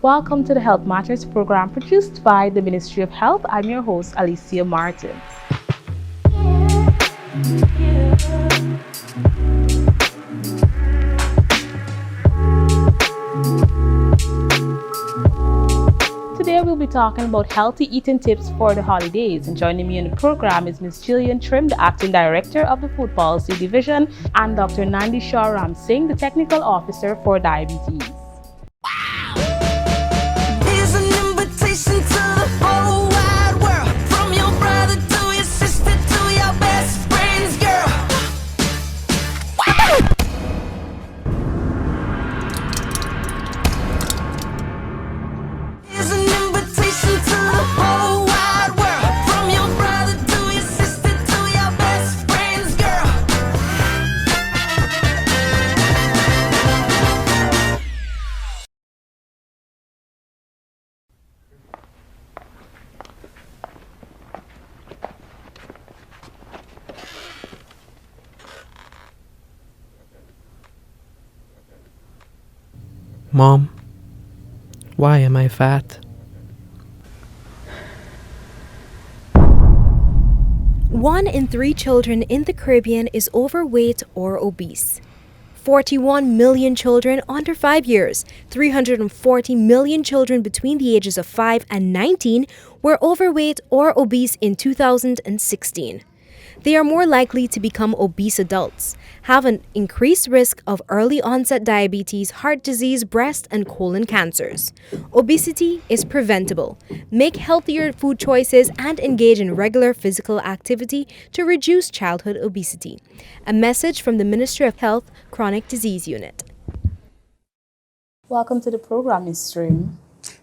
Welcome to the Health Matters program produced by the Ministry of Health. I'm your host, Alicia Martin. Today we'll be talking about healthy eating tips for the holidays, and joining me in the program is Ms. Jillian Trim, the Acting Director of the Food Policy Division, and Dr. Nandi Shah Ram Singh, the Technical Officer for Diabetes. Mom, why am I fat? One in 3 children in the Caribbean is overweight or obese. 41 million children under 5 years, 340 million children between the ages of 5 and 19 were overweight or obese in 2016. They are more likely to become obese adults, have an increased risk of early onset diabetes, heart disease, breast and colon cancers. Obesity is preventable. Make healthier food choices and engage in regular physical activity to reduce childhood obesity. A message from the Ministry of Health Chronic Disease Unit. Welcome to the program, Ms. Trim.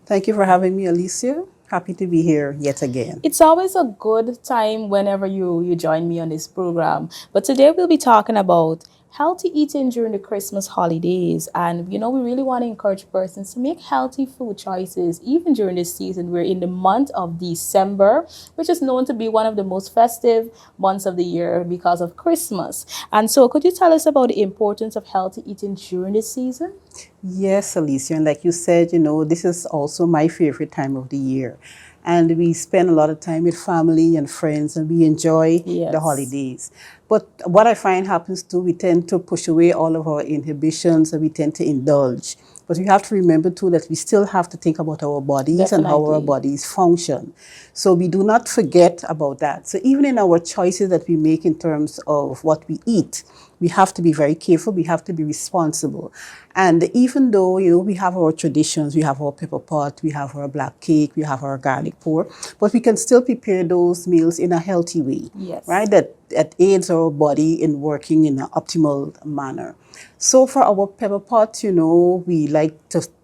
Thank you for having me, Alicia. Happy to be here yet again. It's always a good time whenever you join me on this program. But today we'll be talking about healthy eating during the Christmas holidays. And, we really want to encourage persons to make healthy food choices even during this season. We're in the month of December, which is known to be one of the most festive months of the year because of Christmas. And so could you tell us about the importance of healthy eating during this season? Yes, Alicia. And like you said, this is also my favorite time of the year. And we spend a lot of time with family and friends, and we enjoy the holidays. But what I find happens too, we tend to push away all of our inhibitions and we tend to indulge. But we have to remember too that we still have to think about our bodies and how our bodies function. So we do not forget about that. So even in our choices that we make in terms of what we eat, we have to be very careful, we have to be responsible. And even though, we have our traditions, we have our pepper pot, we have our black cake, we have our garlic pork, but we can still prepare those meals in a healthy way, right? That aids our body in working in an optimal manner. So for our pepper pot, we like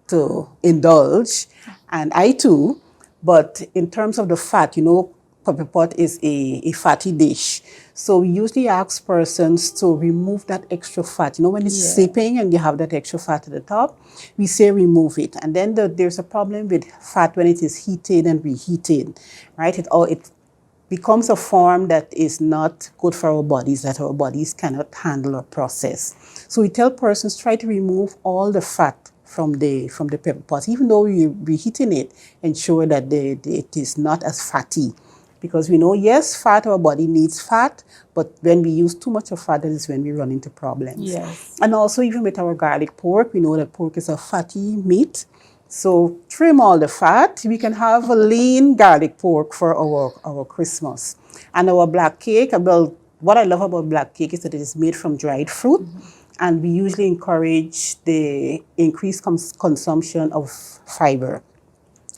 to indulge, and I too, but in terms of the fat, pepper pot is a fatty dish. So we usually ask persons to remove that extra fat. When it's sipping and you have that extra fat at the top, we say remove it. And then there's a problem with fat when it is heated and reheated, right? It becomes a form that is not good for our bodies, that our bodies cannot handle or process. So we tell persons, try to remove all the fat from the pepper pot. Even though we're reheating it, ensure that it is not as fatty. Because we know, yes, our body needs fat, but when we use too much of fat, that is when we run into problems. Yes. And also, even with our garlic pork, we know that pork is a fatty meat. So trim all the fat. We can have a lean garlic pork for our Christmas. And our black cake, well, what I love about black cake is that it is made from dried fruit. And we usually encourage the increased consumption of fiber.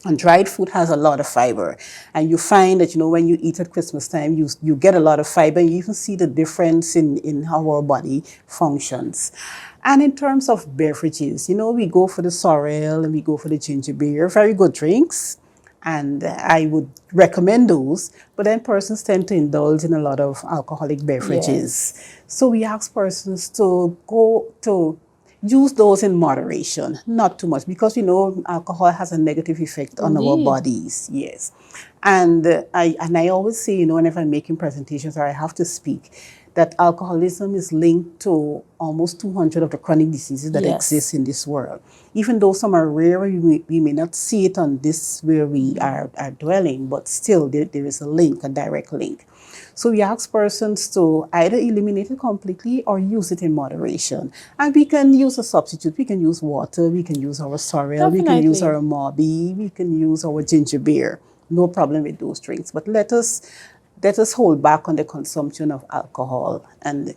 And dried fruit has a lot of fiber. And you find that, when you eat at Christmas time, you get a lot of fiber. You even see the difference in how our body functions. And in terms of beverages, we go for the sorrel and we go for the ginger beer, very good drinks. And I would recommend those, but then persons tend to indulge in a lot of alcoholic beverages. So we ask persons to use those in moderation, not too much, because alcohol has a negative effect on our bodies. Yes. And I always say, whenever I'm making presentations or I have to speak, that alcoholism is linked to almost 200 of the chronic diseases that Yes. exist in this world. Even though some are rare, we may not see it on this where we are dwelling, but still there is a link, a direct link. So we ask persons to either eliminate it completely or use it in moderation. And we can use a substitute. We can use water, we can use our sorrel, we can use Definitely. our Mobi, we can use our ginger beer. No problem with those drinks. But let us hold back on the consumption of alcohol and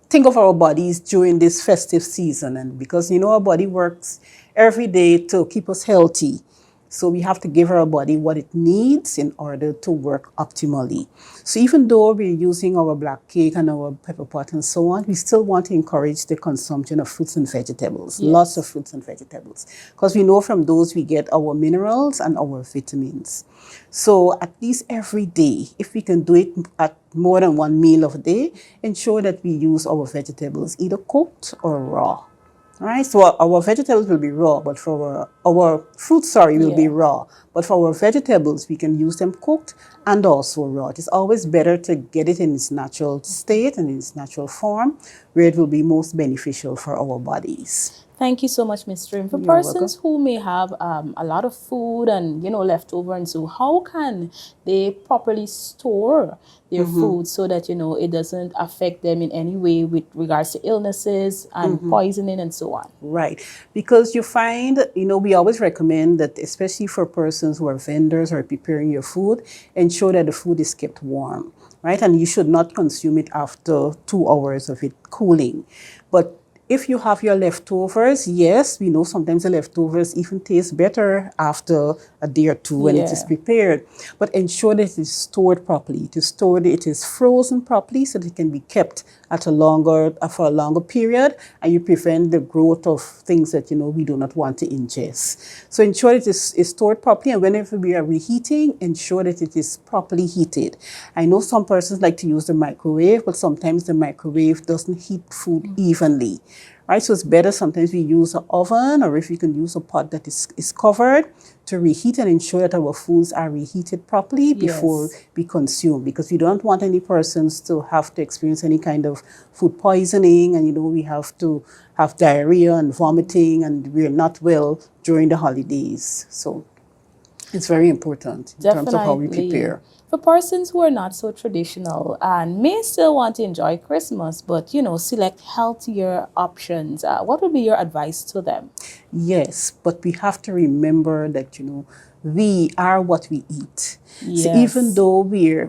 think of our bodies during this festive season. And because our body works every day to keep us healthy, so we have to give our body what it needs in order to work optimally. So even though we're using our black cake and our pepper pot and so on, we still want to encourage the consumption of fruits and vegetables, lots of fruits and vegetables, because we know from those we get our minerals and our vitamins. So at least every day, if we can do it at more than one meal of a day, ensure that we use our vegetables either cooked or raw. All right, so our vegetables will be raw, but for our fruits, will be raw. But for our vegetables, we can use them cooked and also raw. It's always better to get it in its natural state and in its natural form, where it will be most beneficial for our bodies. Thank you so much, Ms. Trim. For You're persons welcome. who may have a lot of food and leftover, and so how can they properly store their food so that it doesn't affect them in any way with regards to illnesses and poisoning and so on? Right. Because you find, we always recommend that, especially for persons who are vendors or preparing your food, ensure that the food is kept warm, right? And you should not consume it after 2 hours of it cooling. But if you have your leftovers, yes, we know sometimes the leftovers even taste better after a day or two when it is prepared. But ensure that it is stored properly. It is frozen properly so that it can be kept for a longer period, and you prevent the growth of things that we do not want to ingest. So ensure it is stored properly, and whenever we are reheating, ensure that it is properly heated. I know some persons like to use the microwave, but sometimes the microwave doesn't heat food evenly. Right, so it's better sometimes we use an oven, or if you can use a pot that is covered, to reheat and ensure that our foods are reheated properly before we consume, because we don't want any persons to have to experience any kind of food poisoning, and we have to have diarrhea and vomiting, and we're not well during the holidays. So it's very important in terms of how we prepare. For persons who are not so traditional and may still want to enjoy Christmas, but select healthier options, what would be your advice to them? Yes, but we have to remember that we are what we eat. So even though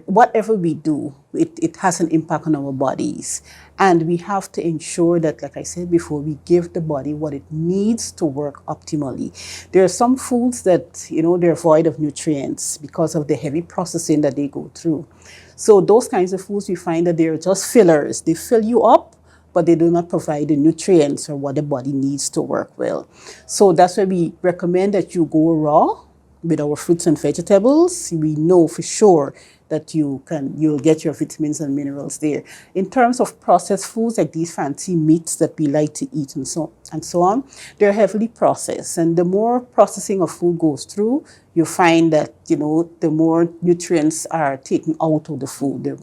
whatever we do, it has an impact on our bodies. And we have to ensure that, like I said before, we give the body what it needs to work optimally. There are some foods that, they're void of nutrients because of the heavy processing that they go through. So those kinds of foods, we find that they're just fillers. They fill you up, but they do not provide the nutrients or what the body needs to work well. So that's why we recommend that you go raw with our fruits and vegetables. We know for sure that you'll get your vitamins and minerals there. In terms of processed foods, like these fancy meats that we like to eat and so on, they're heavily processed. And the more processing of food goes through, you find that, the more nutrients are taken out of the food.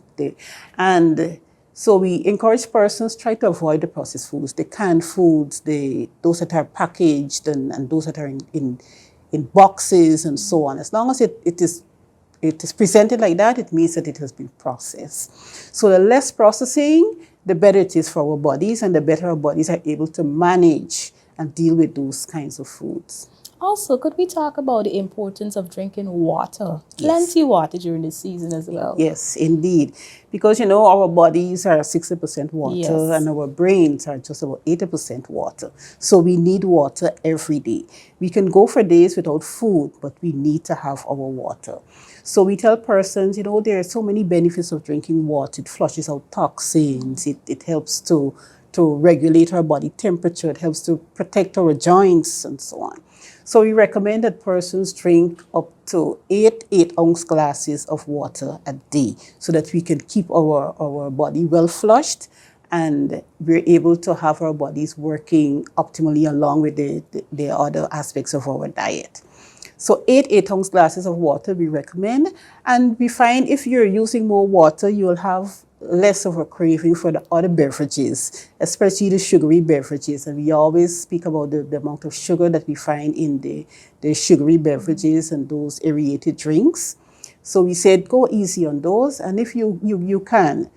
So we encourage persons try to avoid the processed foods, the canned foods, those that are packaged and those that are in boxes and so on. As long as it is presented like that, it means that it has been processed. So the less processing, the better it is for our bodies, and the better our bodies are able to manage and deal with those kinds of foods. Also, could we talk about the importance of drinking water? Plenty water during the season as well. Yes, indeed. Because, our bodies are 60% water and our brains are just about 80% water. So we need water every day. We can go for days without food, but we need to have our water. So we tell persons, there are so many benefits of drinking water. It flushes out toxins. It helps to regulate our body temperature. It helps to protect our joints and so on. So we recommend that persons drink up to 8-ounce glasses of water a day so that we can keep our body well flushed and we're able to have our bodies working optimally along with the other aspects of our diet. So 8-ounce glasses of water we recommend, and we find if you're using more water, you'll have less of a craving for the other beverages, especially the sugary beverages. And we always speak about the amount of sugar that we find in the sugary beverages and those aerated drinks. So we said, go easy on those. And if you can,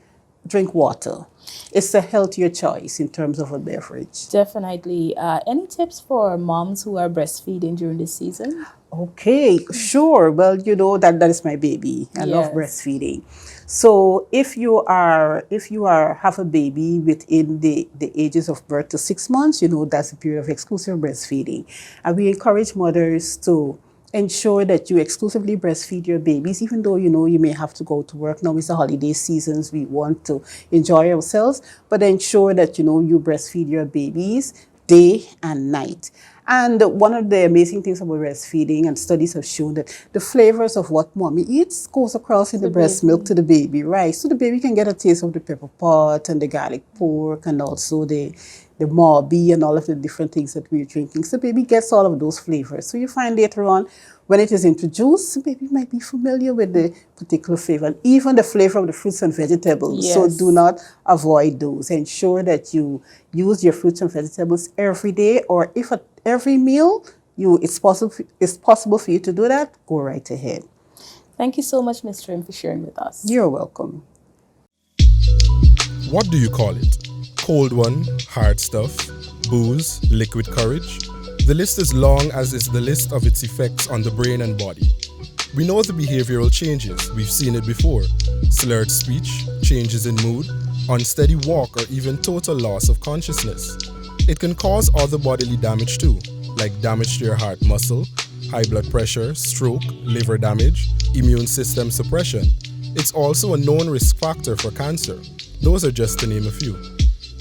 drink water. It's a healthier choice in terms of a beverage. Definitely. Any tips for moms who are breastfeeding during this season? Okay, sure. Well, that is my baby. I love breastfeeding. So if you have a baby within the ages of birth to 6 months, that's a period of exclusive breastfeeding. And we encourage mothers to ensure that you exclusively breastfeed your babies, even though you may have to go to work. Now it's the holiday seasons, we want to enjoy ourselves, but ensure that you breastfeed your babies day and night. And one of the amazing things about breastfeeding, and studies have shown that the flavors of what mommy eats goes across in the breast milk to the baby, right? So the baby can get a taste of the pepper pot and the garlic pork and also the Morbi and all of the different things that we're drinking. So baby gets all of those flavors. So you find later on, when it is introduced, baby might be familiar with the particular flavor, and even the flavor of the fruits and vegetables. Yes. So do not avoid those. Ensure that you use your fruits and vegetables every day, or if at every meal it's possible for you to do that, go right ahead. Thank you so much, Ms. Trim, for sharing with us. You're welcome. What do you call it? Cold one, hard stuff, booze, liquid courage? The list is long, as is the list of its effects on the brain and body. We know the behavioral changes, we've seen it before. Slurred speech, changes in mood, unsteady walk, or even total loss of consciousness. It can cause other bodily damage too, like damage to your heart muscle, high blood pressure, stroke, liver damage, immune system suppression. It's also a known risk factor for cancer. Those are just to name a few.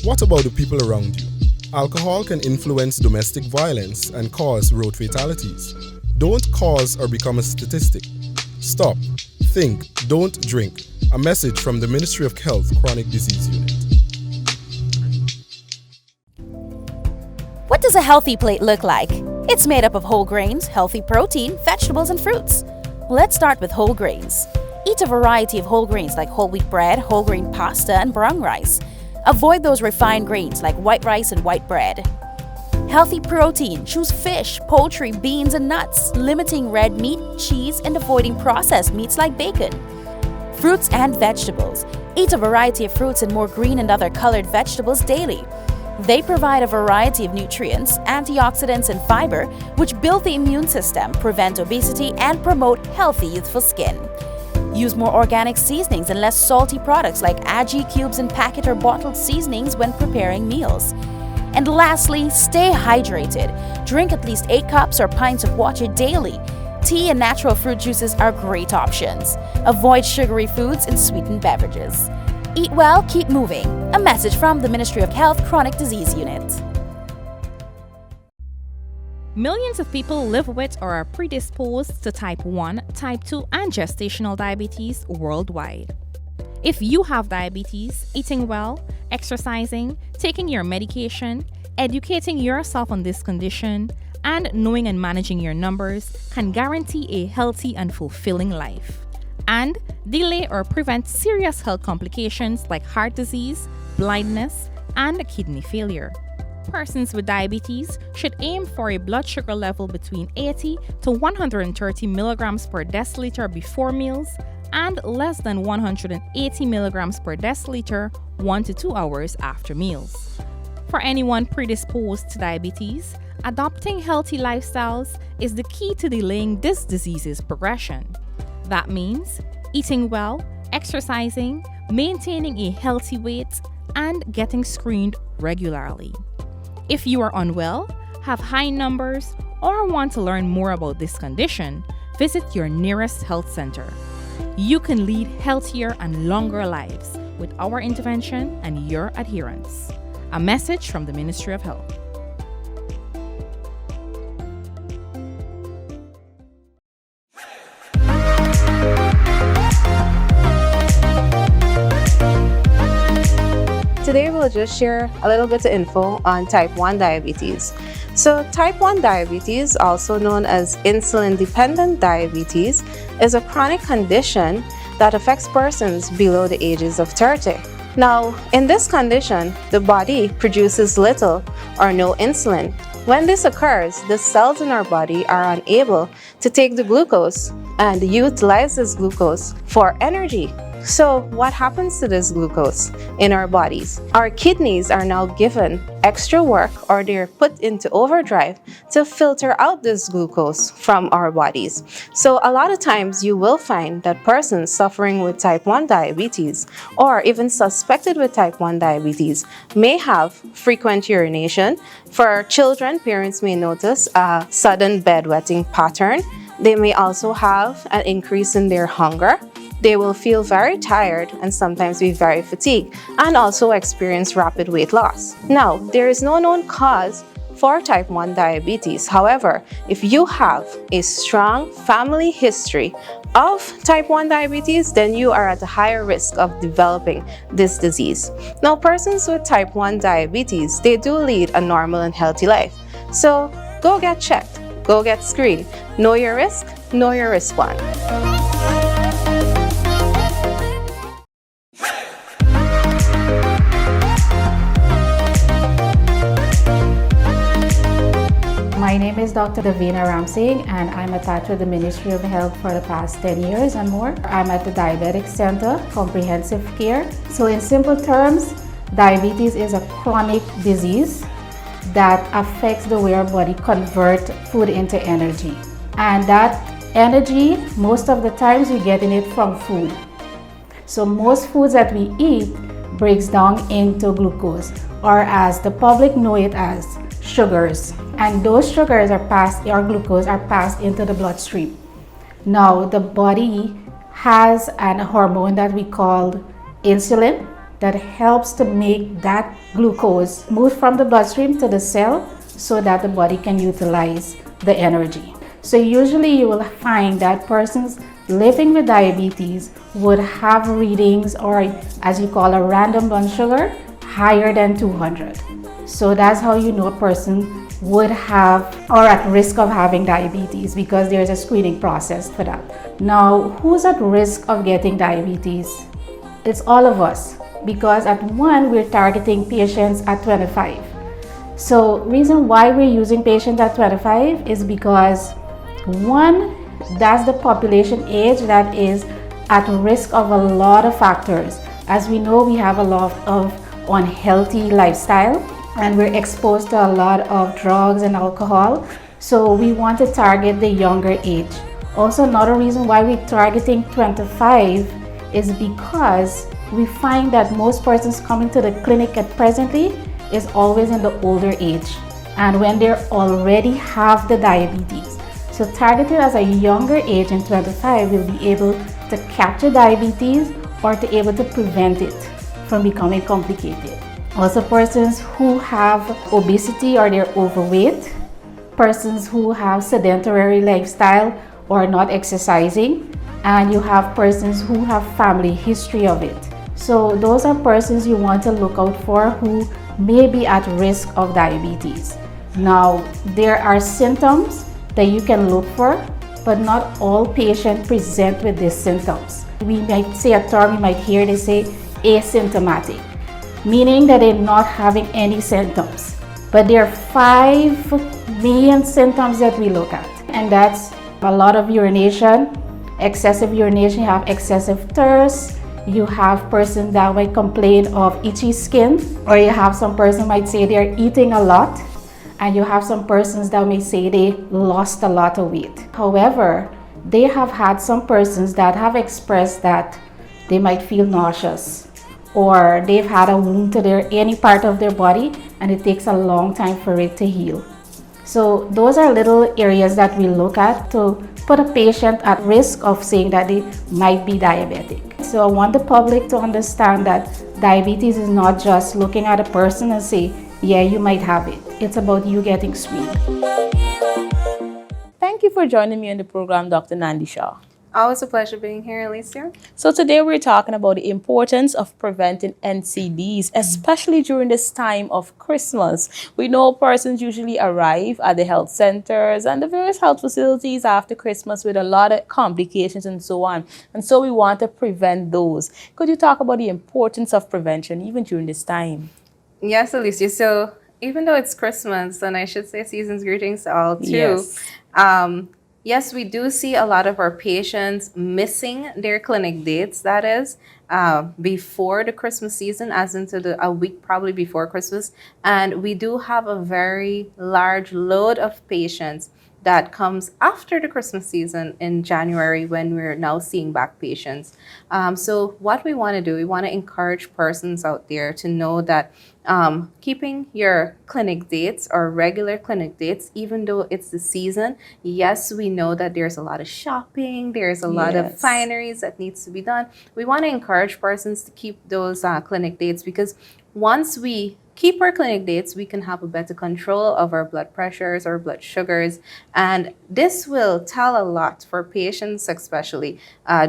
What about the people around you? Alcohol can influence domestic violence and cause road fatalities. Don't cause or become a statistic. Stop, think, don't drink. A message from the Ministry of Health Chronic Disease Unit. What does a healthy plate look like? It's made up of whole grains, healthy protein, vegetables, and fruits. Let's start with whole grains. Eat a variety of whole grains like whole wheat bread, whole grain pasta, and brown rice. Avoid those refined grains like white rice and white bread. Healthy protein. Choose fish, poultry, beans, and nuts, limiting red meat, cheese, and avoiding processed meats like bacon. Fruits and vegetables. Eat a variety of fruits and more green and other colored vegetables daily. They provide a variety of nutrients, antioxidants, and fiber, which build the immune system, prevent obesity, and promote healthy, youthful skin. Use more organic seasonings and less salty products like Aji cubes and packet or bottled seasonings when preparing meals. And lastly, stay hydrated. Drink at least 8 cups or pints of water daily. Tea and natural fruit juices are great options. Avoid sugary foods and sweetened beverages. Eat well, keep moving. A message from the Ministry of Health Chronic Disease Unit. Millions of people live with or are predisposed to type 1, type 2, and gestational diabetes worldwide. If you have diabetes, eating well, exercising, taking your medication, educating yourself on this condition, and knowing and managing your numbers can guarantee a healthy and fulfilling life, and delay or prevent serious health complications like heart disease, blindness, and kidney failure. Persons with diabetes should aim for a blood sugar level between 80 to 130 milligrams per deciliter before meals and less than 180 milligrams per deciliter 1 to 2 hours after meals. For anyone predisposed to diabetes, adopting healthy lifestyles is the key to delaying this disease's progression. That means eating well, exercising, maintaining a healthy weight, and getting screened regularly. If you are unwell, have high numbers, or want to learn more about this condition, visit your nearest health center. You can lead healthier and longer lives with our intervention and your adherence. A message from the Ministry of Health. Today we'll just share a little bit of info on type 1 diabetes. So type 1 diabetes, also known as insulin-dependent diabetes, is a chronic condition that affects persons below the ages of 30. Now, in this condition, the body produces little or no insulin. When this occurs, the cells in our body are unable to take the glucose and utilize this glucose for energy. So what happens to this glucose in our bodies? Our kidneys are now given extra work, or they're put into overdrive to filter out this glucose from our bodies. So a lot of times you will find that persons suffering with type 1 diabetes or even suspected with type 1 diabetes may have frequent urination. For children, parents may notice a sudden bedwetting pattern. They may also have an increase in their hunger. They will feel very tired and sometimes be very fatigued, and also experience rapid weight loss. Now, there is no known cause for type 1 diabetes. However, if you have a strong family history of type 1 diabetes, then you are at a higher risk of developing this disease. Now, persons with type 1 diabetes, they do lead a normal and healthy life. So go get checked, go get screened. Know your risk, know your response. My name is Dr. Davina Ramsing, and I'm attached with the Ministry of Health for the past 10 years and more. I'm at the Diabetic Center, Comprehensive Care. So in simple terms, diabetes is a chronic disease that affects the way our body converts food into energy. And that energy, most of the times we're getting it from food. So most foods that we eat breaks down into glucose, or as the public know it as, sugars. And those sugars are passed, or glucose are passed into the bloodstream. Now the body has an hormone that we call insulin that helps to make that glucose move from the bloodstream to the cell so that the body can utilize the energy. So usually you will find that persons living with diabetes would have readings, or as you call a random blood sugar, higher than 200. So that's how you know a person would have or at risk of having diabetes, because there's a screening process for that. Now, who's at risk of getting diabetes? It's all of us, because at one, we're targeting patients at 25. So reason why we're using patients at 25 is because one, that's the population age that is at risk of a lot of factors. As we know, we have a lot of unhealthy lifestyle, and we're exposed to a lot of drugs and alcohol. So we want to target the younger age. Also, another reason why we're targeting 25 is because we find that most persons coming to the clinic at presently is always in the older age, and when they already have the diabetes. So targeted as a younger age in 25 will be able to capture diabetes or to able to prevent it from becoming complicated. Also, persons who have obesity or they're overweight, persons who have sedentary lifestyle or not exercising, and you have persons who have family history of it. So those are persons you want to look out for who may be at risk of diabetes. Now, there are symptoms that you can look for, but not all patients present with these symptoms. We might say a term you might hear, they say asymptomatic, meaning that they're not having any symptoms. But there are 5 main symptoms that we look at, and that's a lot of urination, excessive urination, you have excessive thirst, you have persons that might complain of itchy skin, or you have some person might say they're eating a lot, and you have some persons that may say they lost a lot of weight. However, they have had some persons that have expressed that they might feel nauseous, or they've had a wound to any part of their body, and it takes a long time for it to heal. So those are little areas that we look at to put a patient at risk of saying that they might be diabetic. So I want the public to understand that diabetes is not just looking at a person and say, yeah, you might have it. It's about you getting screened. Thank you for joining me on the program, Dr. Nandi Shah. Always a pleasure being here, Alicia. So today we're talking about the importance of preventing NCDs, especially during this time of Christmas. We know persons usually arrive at the health centers and the various health facilities after Christmas with a lot of complications and so on. And so we want to prevent those. Could you talk about the importance of prevention even during this time? Yes, Alicia. So even though it's Christmas, and I should say season's greetings to all too, yes, we do see a lot of our patients missing their clinic dates, that is, before the Christmas season, as into a week probably before Christmas. And we do have a very large load of patients that comes after the Christmas season in January when we're now seeing back patients. So what we want to do, we want to encourage persons out there to know that keeping your clinic dates or regular clinic dates, even though it's the season, yes, we know that there's a lot of shopping, there's a lot of fineries that needs to be done. We want to encourage persons to keep those clinic dates, because once we keep our clinic dates, we can have a better control of our blood pressures or blood sugars. And this will tell a lot for patients, especially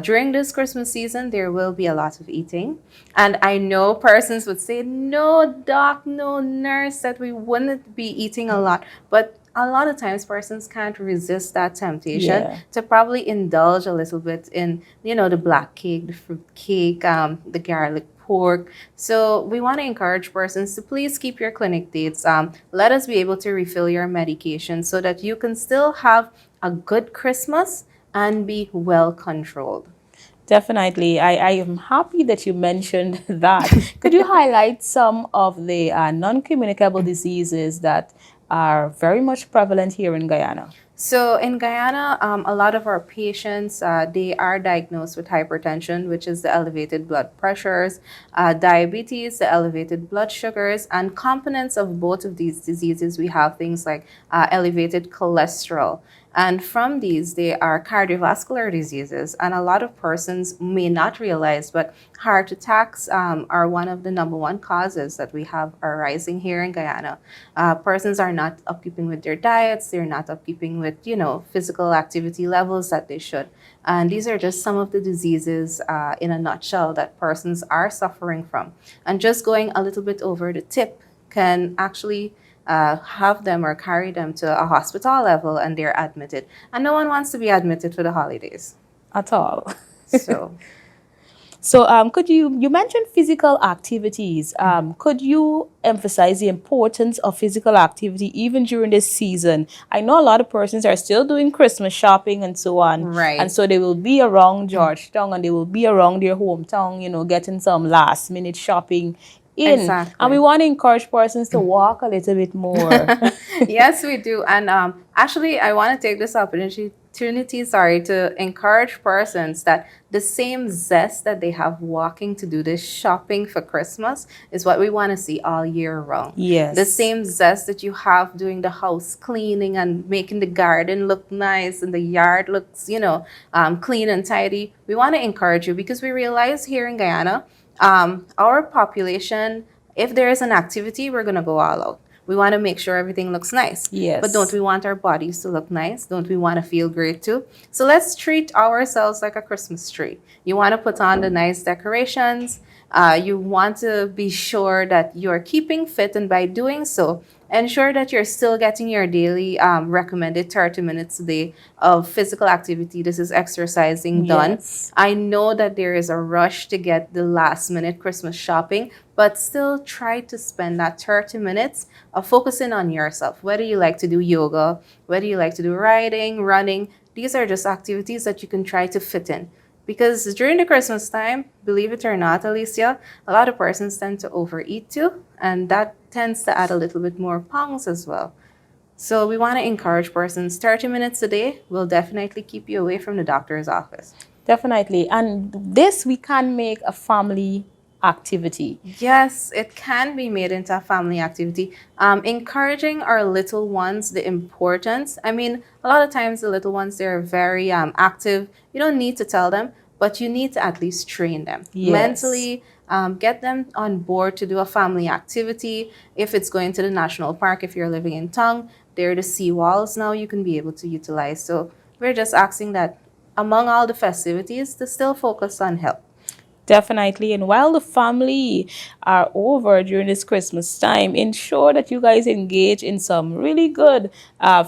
during this Christmas season. There will be a lot of eating. And I know persons would say, no doc, no nurse, that we wouldn't be eating a lot. But a lot of times persons can't resist that temptation to probably indulge a little bit in, the black cake, the fruit cake, the garlic pork. So we want to encourage persons to please keep your clinic dates. Let us be able to refill your medication so that you can still have a good Christmas and be well controlled. Definitely. I am happy that you mentioned that. Could you highlight some of the non-communicable diseases that are very much prevalent here in Guyana? So in Guyana, a lot of our patients, they are diagnosed with hypertension, which is the elevated blood pressures, diabetes, the elevated blood sugars, and components of both of these diseases. We have things like elevated cholesterol. And from these, they are cardiovascular diseases. And a lot of persons may not realize, but heart attacks are one of the number one causes that we have arising here in Guyana. Persons are not upkeeping with their diets. They're not upkeeping with, physical activity levels that they should. And these are just some of the diseases in a nutshell that persons are suffering from. And just going a little bit over the tip can actually have them or carry them to a hospital level and they're admitted. And no one wants to be admitted for the holidays. At all. So could you mentioned physical activities. Could you emphasize the importance of physical activity even during this season? I know a lot of persons are still doing Christmas shopping and so on. Right. And so they will be around Georgetown and they will be around their hometown, getting some last minute shopping in. Exactly. And we want to encourage persons to walk a little bit more. Yes, we do. And actually, I want to take this opportunity to encourage persons that the same zest that they have walking to do this shopping for Christmas is what we want to see all year round. Yes. The same zest that you have doing the house cleaning and making the garden look nice and the yard looks, clean and tidy. We want to encourage you because we realize here in Guyana, our population, if there is an activity, we're going to go all out. We want to make sure everything looks nice. Yes. But don't we want our bodies to look nice? Don't we want to feel great too? So let's treat ourselves like a Christmas tree. You want to put on the nice decorations. You want to be sure that you're keeping fit. And by doing so, ensure that you're still getting your daily recommended 30 minutes a day of physical activity. This is exercising done. Yes. I know that there is a rush to get the last minute Christmas shopping, but still try to spend that 30 minutes of focusing on yourself. Whether you like to do yoga, whether you like to do riding, running, these are just activities that you can try to fit in. Because during the Christmas time, believe it or not, Alicia, a lot of persons tend to overeat too, and that tends to add a little bit more pounds as well. So we want to encourage persons, 30 minutes a day will definitely keep you away from the doctor's office. Definitely. And this we can make a family activity. Yes, it can be made into a family activity. Encouraging our little ones, the importance. I mean, a lot of times the little ones, they're very active. You don't need to tell them, but you need to at least train them. Yes. Mentally, get them on board to do a family activity. If it's going to the national park, if you're living in Tongue, there are the seawalls now you can be able to utilize. So we're just asking that among all the festivities, to still focus on health. Definitely. And while the family are over during this Christmas time, ensure that you guys engage in some really good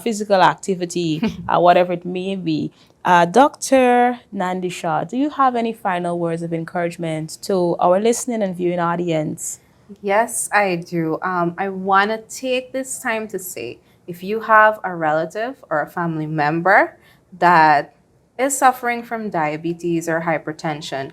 physical activity, whatever it may be. Dr. Nandisha, do you have any final words of encouragement to our listening and viewing audience? Yes, I do. I want to take this time to say, if you have a relative or a family member that is suffering from diabetes or hypertension,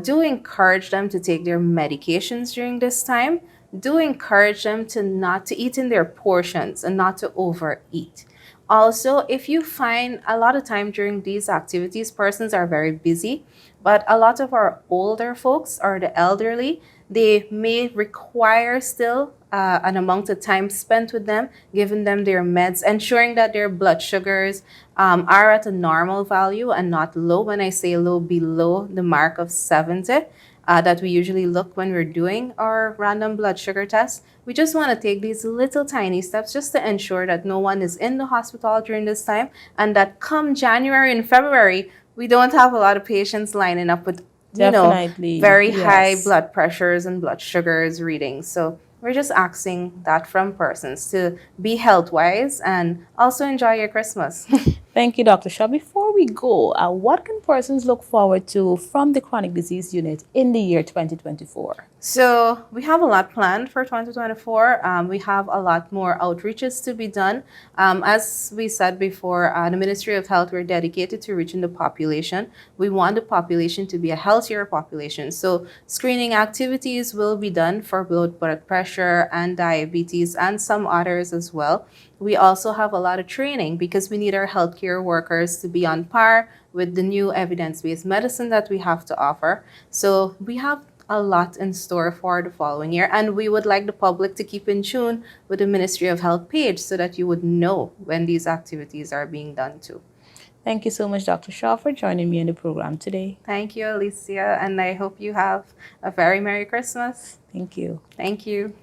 do encourage them to take their medications during this time. Do encourage them to not to eat in their portions and not to overeat. Also, if you find a lot of time during these activities, persons are very busy, but a lot of our older folks or the elderly, they may require still an amount of time spent with them, giving them their meds, ensuring that their blood sugars are at a normal value and not low. When I say low, below the mark of 70, that we usually look when we're doing our random blood sugar test. We just want to take these little tiny steps just to ensure that no one is in the hospital during this time, and that come January and February, we don't have a lot of patients lining up with, very high blood pressures and blood sugars readings. So we're just asking that from persons to be health-wise and also enjoy your Christmas. Thank you, Dr. Shaw. Before we go, what can persons look forward to from the Chronic Disease Unit in the year 2024? So we have a lot planned for 2024. We have a lot more outreaches to be done. As we said before, the Ministry of Health, we're dedicated to reaching the population. We want the population to be a healthier population. So screening activities will be done for blood pressure and diabetes and some others as well. We also have a lot of training because we need our healthcare workers to be on par with the new evidence-based medicine that we have to offer. So we have a lot in store for the following year, and we would like the public to keep in tune with the Ministry of Health page so that you would know when these activities are being done too. Thank you so much, Dr. Shaw, for joining me in the program today. Thank you, Alicia, and I hope you have a very Merry Christmas. Thank you. Thank you.